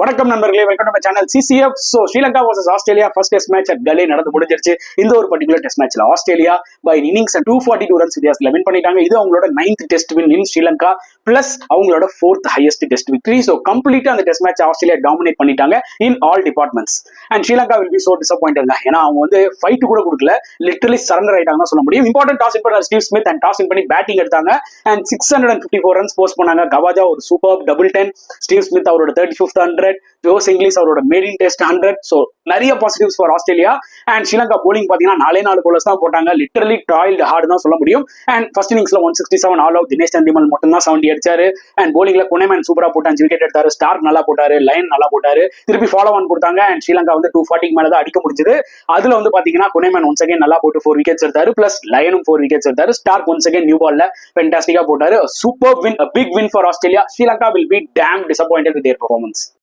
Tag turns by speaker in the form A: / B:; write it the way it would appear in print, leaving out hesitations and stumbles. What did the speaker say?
A: வணக்கம் நண்பர்களே, welcome to channel CCF. Sri Lanka versus Australia first test match at Galle நடந்து முடிஞ்சிருச்சு. இந்த ஒரு பர்டிகுலர் டெஸ்ட் மேட்ச்ல ஆஸ்திரேலியா பை இன்னிங்ஸ் 242 ரன்ஸ் வித்தியாசத்துல வின் பண்ணிட்டாங்க. இது அவங்களோட 9th test win in Sri Lanka plus அவங்களோட 4th ஹையஸ்ட் டெஸ்ட் விக்டரி. கம்ப்ளீட்டா அந்த டெஸ்ட் மேட்ச் ஆஸ்திரேலியா டாமினேட் பண்ணிட்டாங்க in all departments. And Sri Lanka will be so disappointed. ஏன்னா அவங்க வந்து ஃபைட் கூட கொடுக்கல, லிட்டரலி சரண்டர் ஆயிட்டாங்க சொல்ல முடியும். இம்பார்ட்டன்ட் டாஸ் இன் பண்ண ஸ்டீவ் ஸ்மித் அண்ட் டாஸ் இன் பண்ணி பேட்டிங் எடுத்தாங்க அண்ட் 654 ரன்ஸ் போஸ்ட் பண்ணாங்க. கவாஜா ஒரு சூப்பர் டபுள் 10, ஸ்டீவ் ஸ்மித் அவரோட 35th 100, ஜோஸ் இங்கிலீஷ் அவரோட மெரின் டெஸ்ட் 100. நிறைய positives for Australia. And Sri Lanka bowling பாத்தீங்கன்னா 4 bowlers தான் போட்டாங்க. லிட்டரலி ட்ராயில்டு ஹார்டு தான் சொல்ல முடியும். அண்ட் ஃபர்ஸ்ட் இன்னிங்ஸ்ல 167 ஆல் அவுட். தினேஷ் சந்திமல் மட்டும் தான் 70 அடிச்சாரு. அண்ட் போலிங்ல குனேமேன் சூப்பரா போட்டு 5 விக்கெட் எடுத்தாரு. ஸ்டார்க் நல்லா போட்டாரு, லைன் நல்லா போட்டாரு. திருப்பி ஃபாலோ ஆன் கொடுத்தாங்க அண்ட் ஸ்ரீலங்கா வந்து 240 மேல தான் அடிக்க முடிஞ்சது. அதுல வந்து பாத்தீங்கன்னா குனேமேன் ஒன்ஸ் அகைன் நல்லா போட்டு 4 விக்கெட்ஸ் எடுத்தாரு. பிளஸ் லயனும் 4 விக்கெட்ஸ் எடுத்தாரு. ஸ்டார்க் ஒன்ஸ் அகைன் நியூ பால்ல ஃபென்டாஸ்டிக்கா போட்டாரு. Super win, a big win for Australia. Sri Lanka will be damn disappointed with their performance.